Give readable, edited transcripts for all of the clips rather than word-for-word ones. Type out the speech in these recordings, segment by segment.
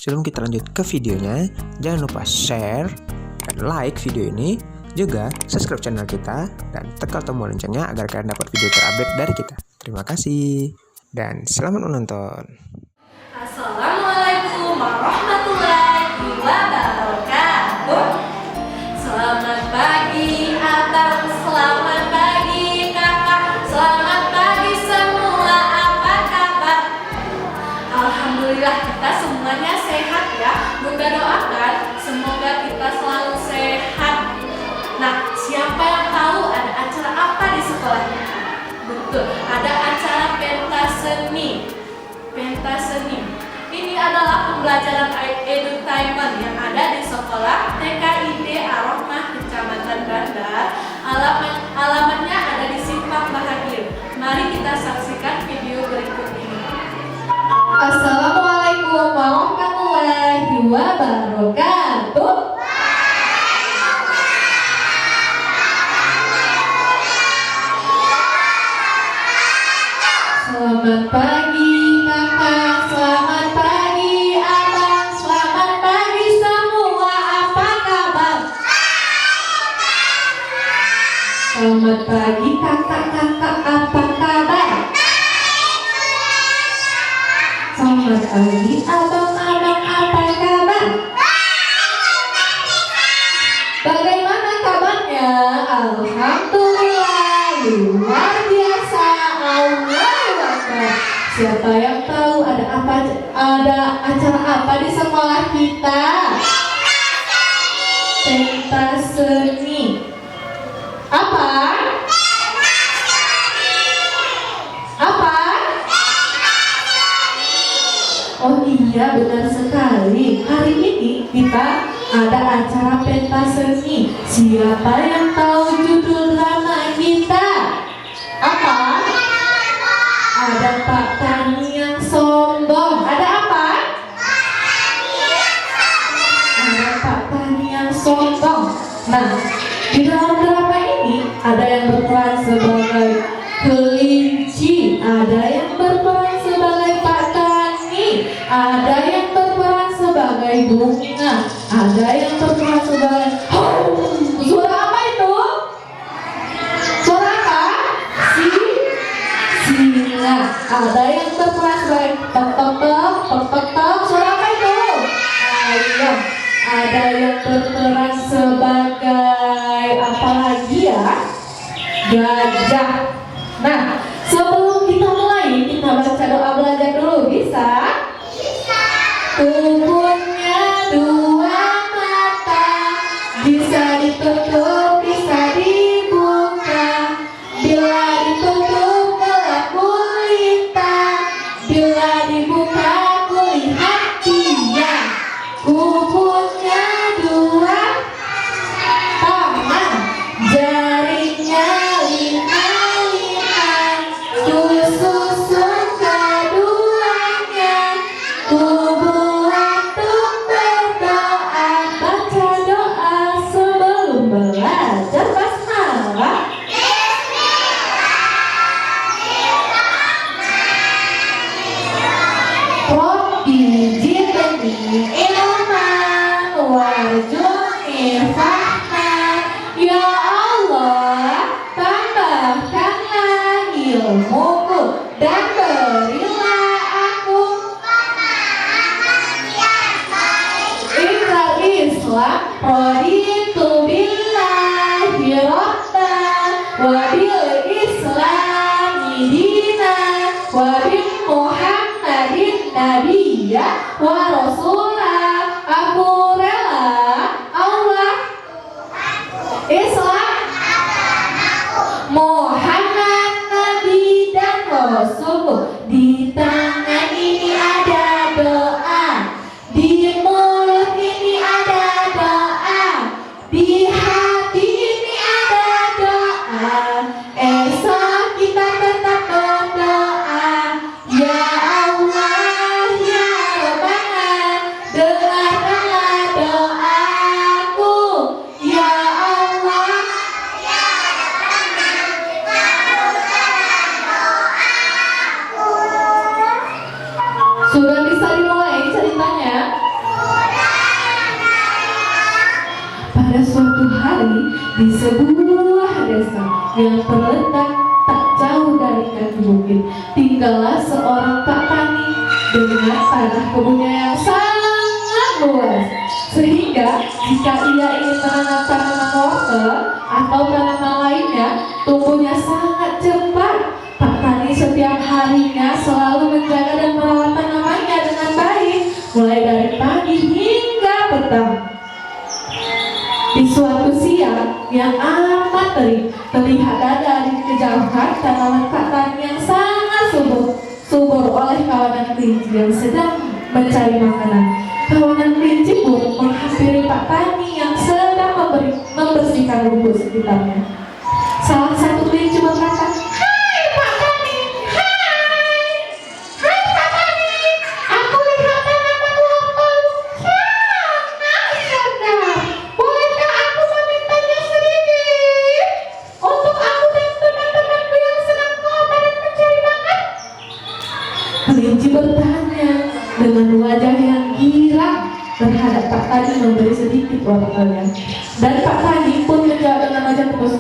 sebelum kita lanjut ke videonya, jangan lupa share dan like video ini, juga subscribe channel kita dan tekan tombol loncengnya agar kalian dapat video terupdate dari kita. Terima kasih dan selamat menonton. Assalamualaikum warahmatullahi wabarakatuh. Selamat pagi abang, selamat pagi kakak, selamat pagi semua, apa kabar? Alhamdulillah kita semuanya sehat ya. Bunda doakan semoga kita selalu sehat. Nah, siapa yang tahu ada acara apa di sekolah kita? Betul, ada acara pentas seni. Ini adalah pembelajaran edutainment yang ada di sekolah TKID Ar-Rahmah Kecamatan Bandar. Alamatnya ada di Simpang Bahagia. Mari kita saksikan video berikut ini. Assalamualaikum warahmatullahi wabarakatuh. Selamat pagi kakak, selamat pagi abang, selamat pagi semua, apa kabar? Selamat pagi kakak-kakak, apa kabar? Selamat pagi abang-abang, apa kabar? Bagaimana kabarnya? Alhamdulillah, luar biasa, Allah. Siapa yang tahu ada acara apa di sekolah kita? Pentas seni. Apa? Apa? Oh iya, benar sekali. Hari ini kita ada acara pentas seni. Siapa yang tahu judul drama kita? Apa? Ada Pak Tani yang sombong. Ada apa? Ada Pak Tani yang sombong. Nah, di dalam drama ini ada yang berperan sebagai kelinci, ada yang berperan sebagai Pak Tani, ada yang berperan sebagai bunga, ada yang berperan sebagai suara apa itu? Suara apa? Singa. Ada yang berperan sebagai tok, suara apa itu? Ayam. Ada yang berperan sebagai apa lagi ya? Gajah. Nah, sebelum kita mulai, kita baca doa belajar dulu, bisa? Tubuhnya dua mata, bisa ditutup, bisa dibuka. Bila ditutup gelap gulita, bila dibuka kulihat dia. Kubunya dua tangan, jarinya lima-lima, susun keduanya. Kubu untuk berdoa, baca doa sebelum belajar basmalah. Rabbi zidni ilman warzuqni fahman. Ya Allah, tambahkanlah ilmuku dan berilah aku Iqral Islam. Raditu billahi rabban wa bil islami dinan wa bil Muhammadin nabiyya wa rasulah. Aku rela Allah, Islam, Muhammad Nabi dan Rasul. Di tangan ini ada doa, di mulut ini ada doa, di sebuah desa yang terletak tak jauh dari kaki bukit, tinggallah seorang Pak Tani dengan tanah kebunnya yang sangat luas, sehingga jika ia ingin menanam tanaman wortel atau tanaman lainnya, tumbuhnya sangat cepat. Pak Tani setiap harinya selalu menjaga dan merawat tanamannya dengan baik, mulai dari pagi hingga petang. Di suatu siang yang amat terik, terlihat dari kejauhan tanaman Pak Tani yang sangat subur oleh kawanan kelinci yang sedang mencari makanan. Kawanan kelinci pun menghampiri Pak Tani yang sedang membersihkan rumput sekitarnya. Salah satu kelinci berkata, "Hai Pak Tani, hai, hai Pak Tani, aku lihat tanaman wortel sangat sedap. Bolehkah aku memintanya sedikit untuk aku dan teman-temanku yang sedang keluar dan mencari makan?" Kelinci bertanya dengan wajah yang girang terhadap Pak Tani memberi sedikit wortelnya. Dan Pak Tani pun menjawab dengan wajah terus,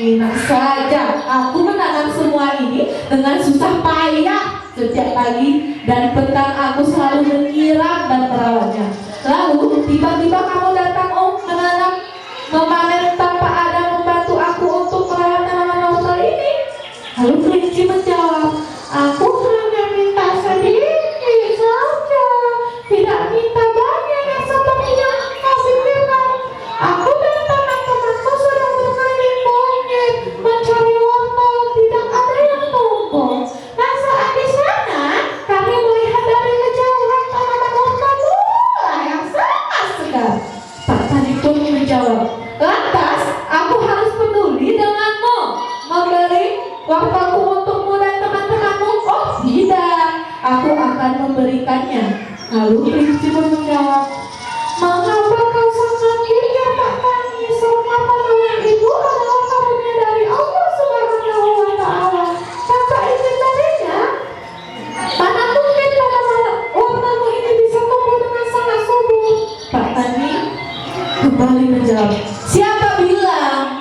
enak saja, aku menanam semua ini dengan susah payah. Setiap pagi dan petang aku selalu menyiram dan merawatnya. Lalu tiba-tiba kamu datang memanen tanpa ada membantu aku untuk merawat tanaman wortel ini. Lalu kelinci menjawab, aku hanya minta sedikit saja, tidak minta banyak yang seperti yang kau pikirkan. Aku dan teman-temanku sedang berkeliling bukit mencari wortel, tidak ada yang tumbuh. Nah, saat di sana kami melihat dari kejauhan tanaman wortel mula yang sangat segar. Pak Tani pun menjawab, lantas aku harus peduli denganmu, memberi wortelku untukmu dan teman-temanmu? Oh tidak, aku akan memberikannya. Lalu kelinci pun menjawab, mengapa kau sangat gigih Pak Tani? Semua tanaman itu adalah karunia dari Allah Subhanahu wa Ta'ala. Tanpa izin darinya, mana mungkin tanaman wortelmu ini bisa tumbuh dengan sangat subur? Pak Tani kembali menjawab, siapa bilang?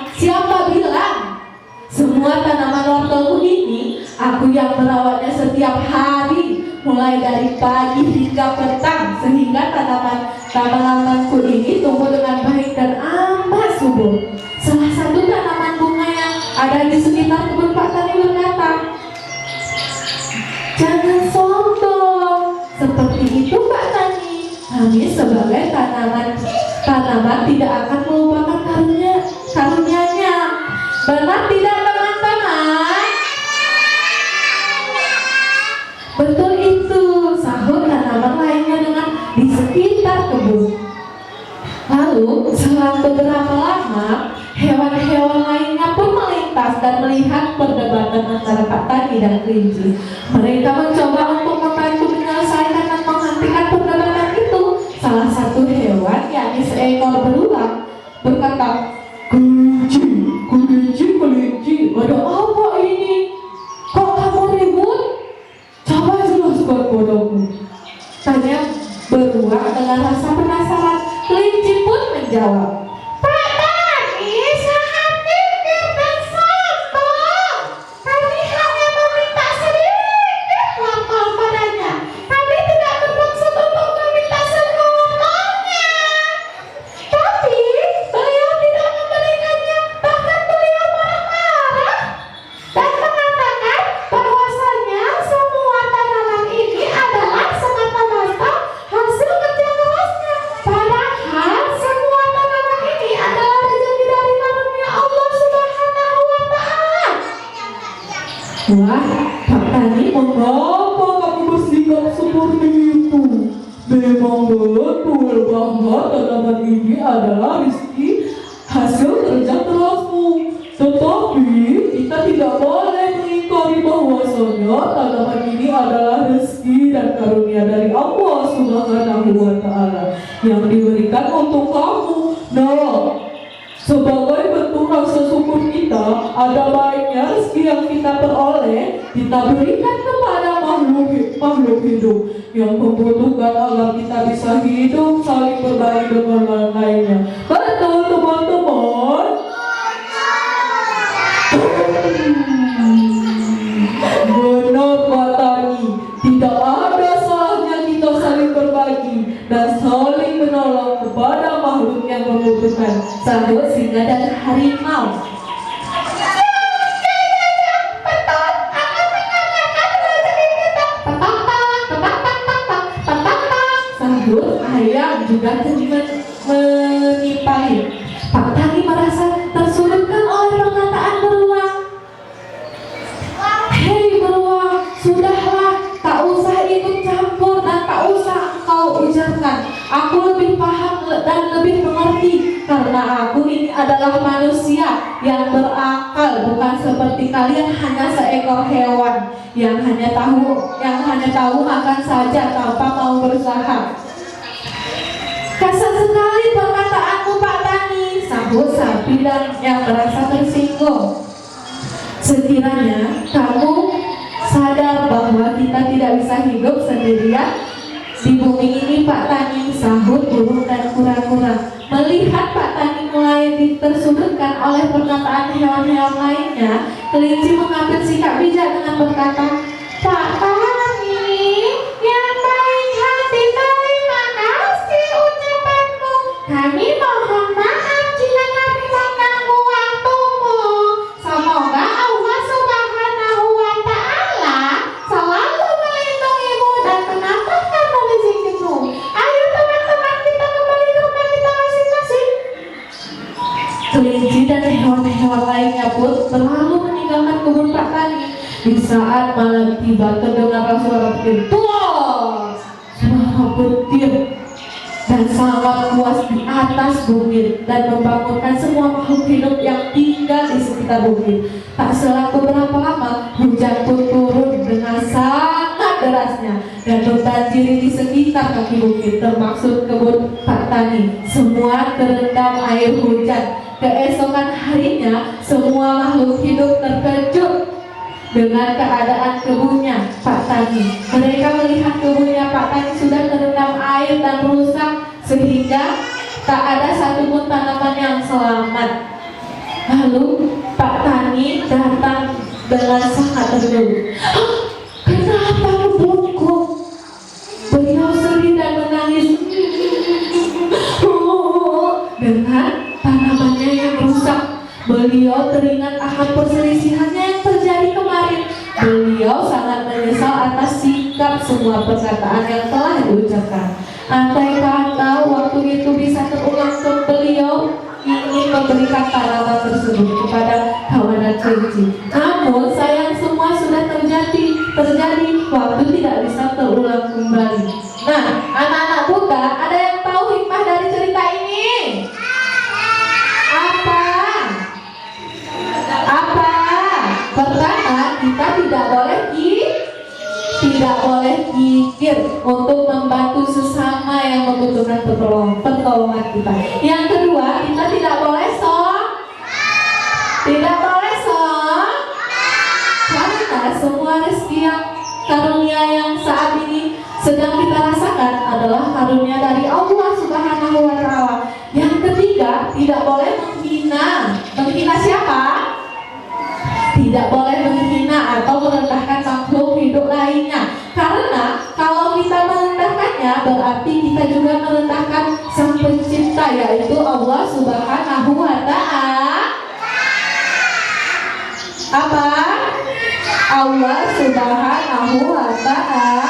Semua tanaman wortelku ini aku yang merawatnya setiap hari, mulai dari pagi hingga petang, sehingga tanaman-tanamanku ini tumbuh dengan baik dan amat subur. Salah satu tanaman bunga yang ada di sekitar kebun Pak Tani berkata, jangan sombong seperti itu Pak Tani. Kami sebagai tanaman tidak akan melupakan karunia-nya. Benar tidak teman-teman? Betul itu, sahut tanaman lainnya dengan di sekitar kebun. Lalu selang beberapa lama, hewan-hewan lainnya pun melintas dan melihat perdebatan antara Pak Tani dan kelinci. Mereka mencoba untuk membantu menyelesaikan dan menghentikan perdebatan itu. Salah satu hewan, yakni seekor beruang, berkata, kelinci, ada apa ini? Kok kamu ribut? Coba jelaskan padaku, tanya beruang dengan rasa penasaran. Kelinci pun menjawab, Pak Tani sangat pikir dan sombong. Kami hanya meminta sedikit wortel padanya. Kami tidak bermaksud untuk meminta semua wortelnya. Tapi beliau tidak memberikannya, bahkan beliau marah-marah dan mengatakan bahwasanya semua tanaman ini adalah semata-mata hasil kerja kerasnya. Padahal semua tanaman ini adalah rezeki dari karunia Allah Subhanahu wa Ta'ala. Wah, Pak Tani, mengapa kamu bersikap seperti itu? Memang betul bahwa tanaman ini adalah rezeki hasil kerja kerasmu. Tetapi kita tidak boleh mengingkari bahwasanya tanaman ini adalah rezeki dan karunia dari Allah Subhanahu wa Ta'ala yang diberikan untuk kamu. Nah, sebagai bentuk rasa syukur kita, ada baiknya rezeki yang kita peroleh kita berikan kepada makhluk makhluk hidup yang membutuhkan agar kita bisa hidup saling berbagi dengan orang lainnya. Betul teman-teman? Benar Pak Tani, tidak ada salahnya kita saling berbagi dan saling menolong kepada makhluk yang membutuhkan, sahut singa dan harimau. Sahut ayam juga menimpali. Pak Tani merasa tersulutkan oleh perkataan beruang. Hei beruang, sudahlah, tak usah ikut campur dan tak usah kau ujarkan. Aku lebih paham dan lebih mengerti karena aku ini adalah manusia yang berakal, bukan seperti kalian hanya seekor hewan yang hanya tahu makan saja tanpa mau berusaha. Kasar sekali perkataanmu Pak Tani, sahut sapi dan yang merasa tersinggung. Sekiranya kamu sadar bahwa kita tidak bisa hidup sendirian di bumi ini Pak Tani, sahut burung dan kura-kura. Melihat Pak Tani mulai tersudutkan oleh perkataan hewan-hewan lainnya, kelinci mengambil sikap bijak dengan berkata, Pak Tani, yang baik hati, terima kasih ucapanmu. Kami mohon maaf jika kami mengganggu waktumu. Semoga Allah Subhanahu wa Ta'ala selalu melindungimu dan menambahkan rezekimu. Ayo teman-teman, kita kembali ke rumah kita masing-masing. Kelinci dan hewan-hewan lainnya pun berlalu meninggalkan kebun Pak Tani. Di saat malam tiba, terdengar suara petir, suara petir dan sangat kuat di atas bukit dan membangunkan semua makhluk hidup yang tinggal di sekitar bukit. Tak selang beberapa lama, hujan pun turun dengan sangat derasnya dan membanjiri di sekitar kaki bukit, termasuk kebun Pak Tani. Semua terendam air hujan. Keesokan harinya, semua makhluk hidup terkejut dengan keadaan kebunnya Pak Tani. Mereka melihat kebunnya Pak Tani sudah terendam air dan rusak sehingga tak ada satupun tanaman yang selamat. Lalu Pak Tani datang dengan sangat terkejut. Kenapa kebunku? Beliau sedih dan menangis dengan tanamannya yang rusak. Beliau teringat akan perselisihannya yang terjadi kemarin. Beliau sangat menyesal atas sikap semua perkataan yang telah diucapkan. Andai kata waktu itu bisa terulang, beliau ingin memberikan tanaman tersebut kepada kawanan kelinci. Namun sayang semua sudah terjadi, waktu tidak bisa terulang kembali. Nah, anak-anak muda, ada yang tahu hikmah dari cerita ini? Apa? Pertama, kita tidak boleh kikir untuk membantu sesama yang membutuhkan pertolongan kita. Yang kedua, kita tidak boleh karena semua rezeki yang karunia yang saat ini sedang kita rasakan adalah karunia dari Allah Subhanahu wa Ta'ala. Yang ketiga, tidak boleh menghina siapa? Tidak boleh menghina atau merendahkan makhluk hidup lainnya. Karena kalau kita merendahkannya, berarti kita juga merendahkan Sang Pencipta, yaitu Allah Subhanahu wa Ta'ala. Apa? Allah Subhanahu wa Ta'ala.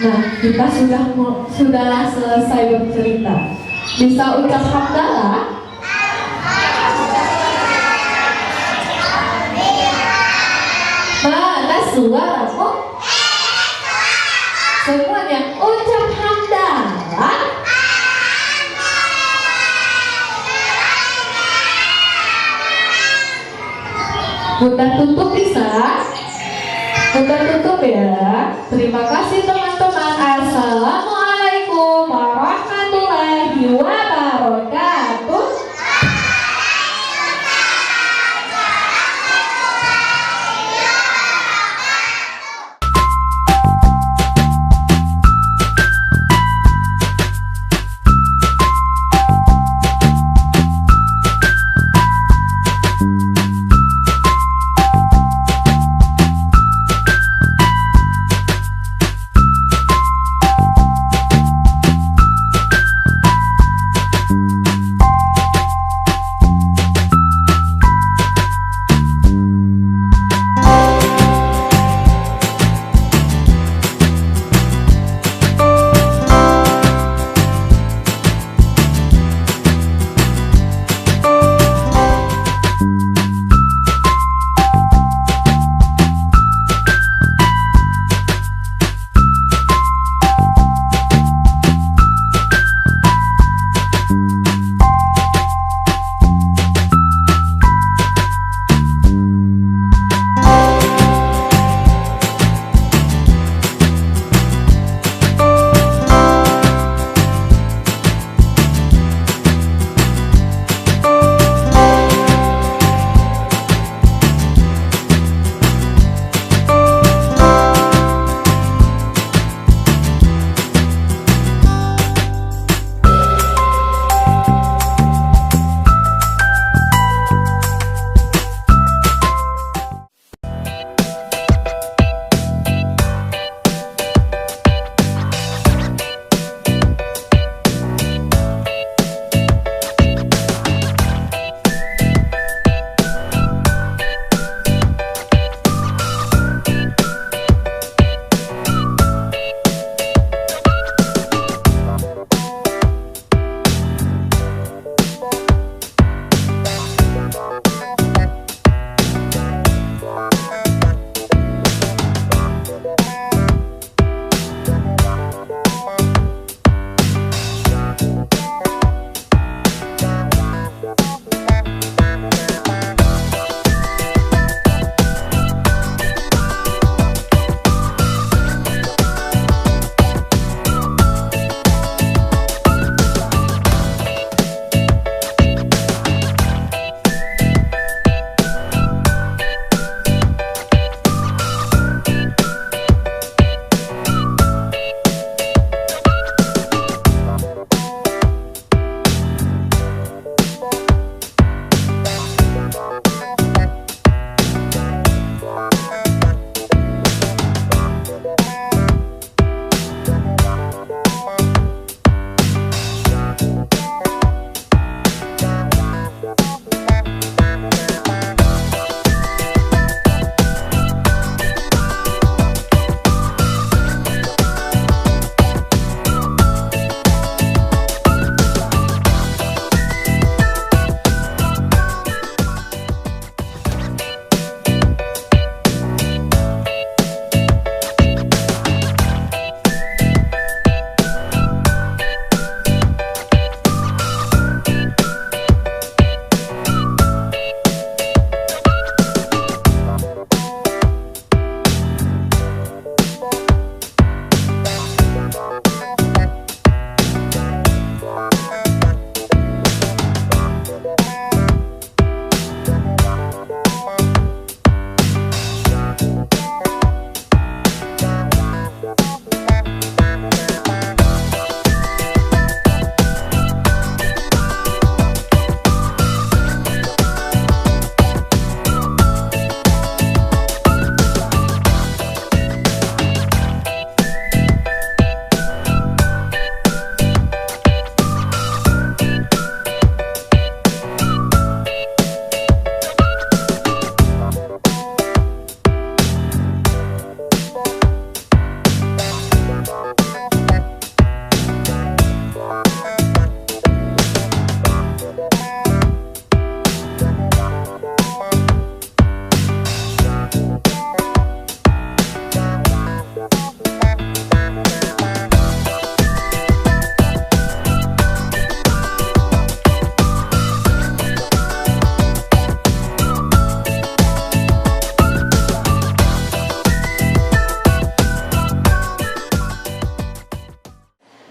Nah, kita sudah selesai bercerita. Bisa ucap hamdalah? Mana suaramu? Semuanya ucap hamdalah. Bunda tutup bisa? Bunda tutup ya. Terima kasih teman-teman. Assalamualaikum warahmatullahi wabarakatuh.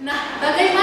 Nah, bagaimana